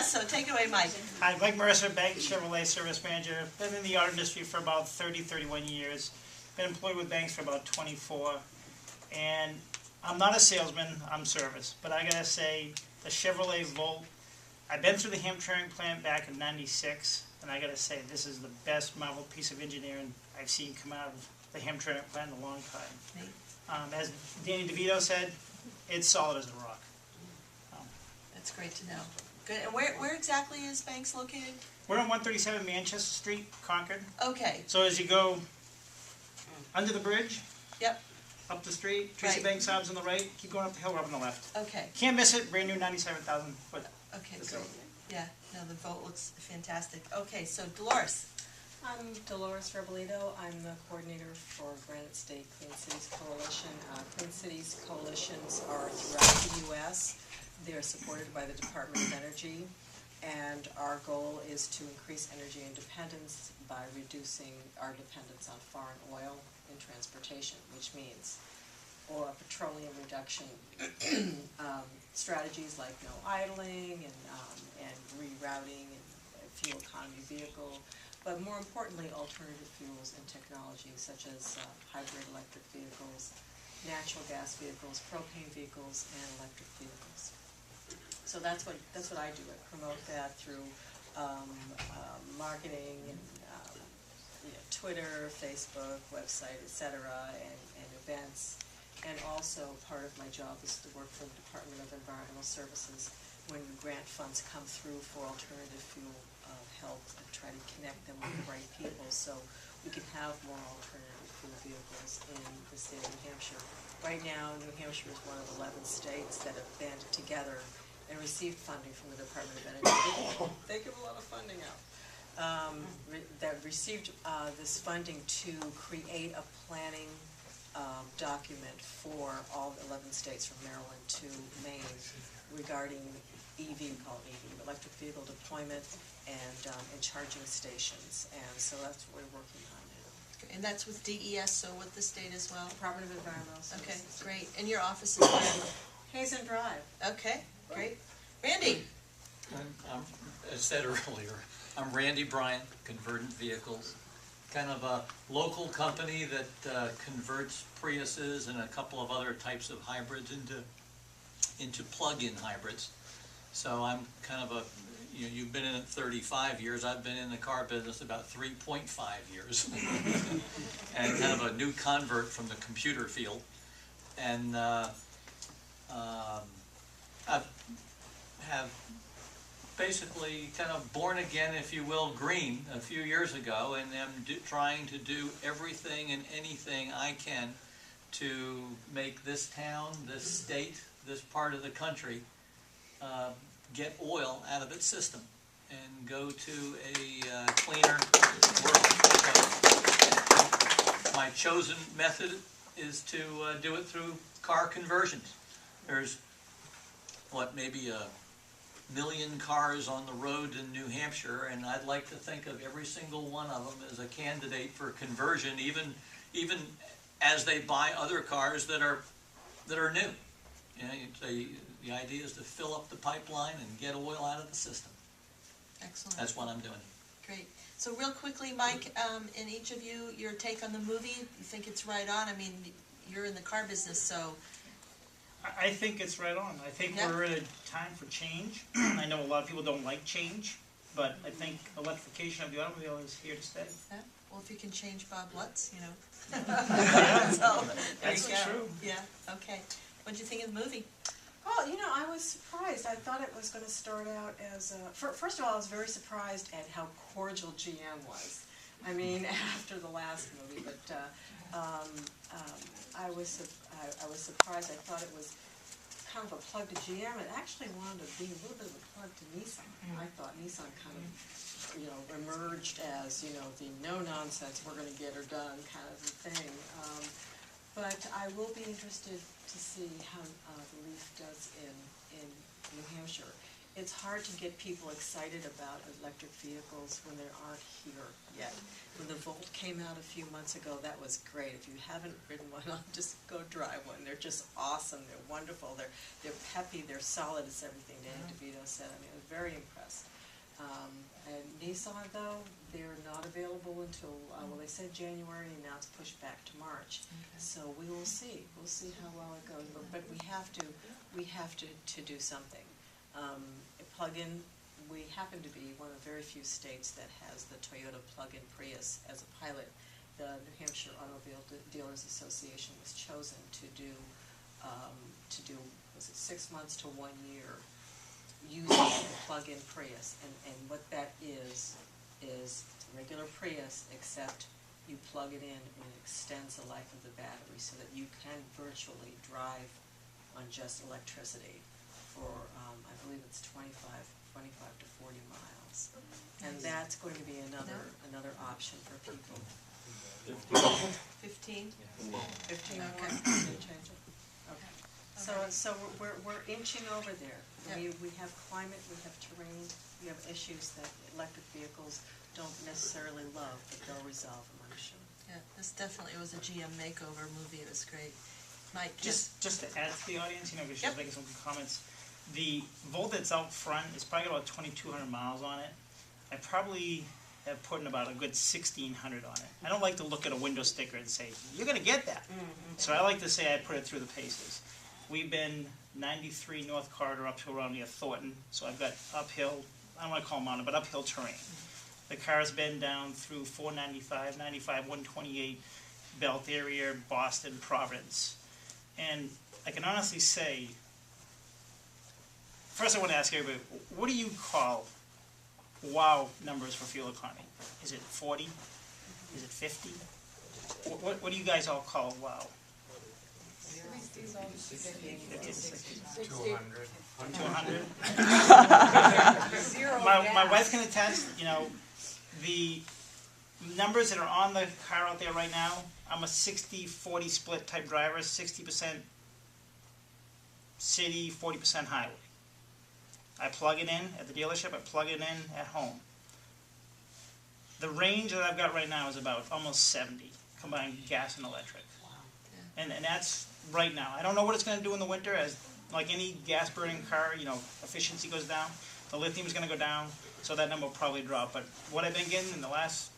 so take it away, Mike. Hi, Mike Mercer, Bank Chevrolet Service Manager. Been in the auto industry for about 31 years. Been employed with banks for about 24. And I'm not a salesman, I'm service. But I gotta say, the Chevrolet Volt, I've been through the Hamtramck plant back in '96, and I gotta say, this is the best marvel piece of engineering I've seen come out of the Hamtramck plant in a long time. As Danny DeVito said, it's solid as a rock. That's great to know. Good. And where exactly is Banks located? We're on 137 Manchester Street, Concord. Okay. So as you go under the bridge, Yep. up the street, Tracy Right. Banks Hobbs on the right, keep going up the hill, we're up on the left. Okay. Can't miss it, brand new 97,000 foot. Okay, great. facility. Yeah, no, the vote looks fantastic. Okay, so Dolores. I'm Dolores Rebolito. I'm the coordinator for Granite State Clean Cities Coalition. Clean Cities Coalitions are throughout the U.S. They're supported by the Department of Energy, and our goal is to increase energy independence by reducing our dependence on foreign oil in transportation, which means petroleum reduction strategies like no idling and rerouting and fuel economy vehicle, but more importantly, alternative fuels and technologies such as hybrid electric vehicles, natural gas vehicles, propane vehicles, and electric vehicles. So that's what I do. I promote that through marketing and Twitter, Facebook, website, etc., and events. And also part of my job is to work for the Department of Environmental Services when grant funds come through for alternative fuel help and try to connect them with the right people so we can have more alternative fuel vehicles in the state of New Hampshire. Right now, New Hampshire is one of 11 states that have banded together and received funding from the Department of Energy. They give a lot of funding out. That received this funding to create a planning document for all 11 states from Maryland to Maine regarding electric vehicle deployment and charging stations. And so that's what we're working on now. And that's with DES, so with the state as well? Department of Environmental Okay, Services. great. And your office is where? Hazen Drive. Okay, great. Randy? As said earlier, I'm Randy Bryant, Convergent Vehicles, kind of a local company that converts Priuses and a couple of other types of hybrids into plug-in hybrids. So I'm kind of you've been in it 35 years, I've been in the car business about 3.5 years, and kind of a new convert from the computer field. And I have basically kind of born again, if you will, green a few years ago, and am trying to do everything and anything I can to make this town, this state, this part of the country get oil out of its system and go to a cleaner world. So my chosen method is to do it through car conversions. There's maybe 1 million cars on the road in New Hampshire, and I'd like to think of every single one of them as a candidate for conversion, even as they buy other cars that are new. The idea is to fill up the pipeline and get oil out of the system. Excellent. That's what I'm doing. Great. So real quickly, Mike, and each of you, your take on the movie, you think it's right on? I mean, you're in the car business, so... I think it's right on. I think we're at a time for change. I know a lot of people don't like change, but I think electrification of the automobile is here to stay. Yeah. Well, if you can change Bob Lutz, Yeah. So, there That's you go. true. Yeah, okay. What did you think of the movie? Well, I was surprised. I thought it was going to start out as first of all, I was very surprised at how cordial GM was. I mean, after the last movie, but I was surprised. I thought it was kind of a plug to GM. It actually wound up being a little bit of a plug to Nissan. I thought Nissan kind of, emerged as, the no-nonsense, we're going to get her done kind of a thing. But I will be interested to see how the Leaf does in New Hampshire. it's hard to get people excited about electric vehicles when they aren't here yet. When the Volt came out a few months ago, that was great. If you haven't ridden one, just go drive one. They're just awesome. They're wonderful. They're peppy. They're solid. It's everything Dan DeVito said. I mean, I was very impressed. And Nissan, though, they're not available until, well, they said January, and now it's pushed back to March. So we will see. We'll see how well it goes. But we have to do something. A plug-in, we happen to be one of the very few states that has the Toyota plug-in Prius as a pilot. The New Hampshire Automobile Dealers Association was chosen to do, was it 6 months to 1 year, using the plug-in Prius. And what that is regular Prius, except you plug it in and it extends the life of the battery so that you can virtually drive on just electricity for, I believe it's 25 to 40 miles. And that's going to be another option for people. 15? 15, Okay. okay. Change it? Okay. So we're inching over there. Yep. We have climate, we have terrain, we have issues that electric vehicles don't necessarily love, but they'll resolve them, I'm sure. Yeah, this definitely was a GM makeover movie. It was great. Mike, Just to add to the audience, you know, because she's Yep. making some good comments. The Volt that's out front is probably got about 2,200 miles on it. I probably have put in about a good 1,600 on it. I don't like to look at a window sticker and say, you're gonna get that. So I like to say I put it through the paces. We've been 93 North Corridor uphill around near Thornton, so I've got uphill, I don't wanna call mountain, but uphill terrain. The car's been down through 495, 95, 128, Belt area, Boston, Providence. And I can honestly say, first I want to ask everybody, what do you call wow numbers for fuel economy? Is it 40? Is it 50? What do you guys all call wow? 200. My wife can attest, you know, the numbers that are on the car out there right now, I'm a 60-40 split type driver, 60% city, 40% highway. I plug it in at the dealership, I plug it in at home. The range that I've got right now is about almost 70, combined gas and electric. And that's right now. I don't know what it's going to do in the winter, as like any gas burning car, you know, efficiency goes down. The lithium is going to go down, so that number will probably drop. But what I've been getting in the last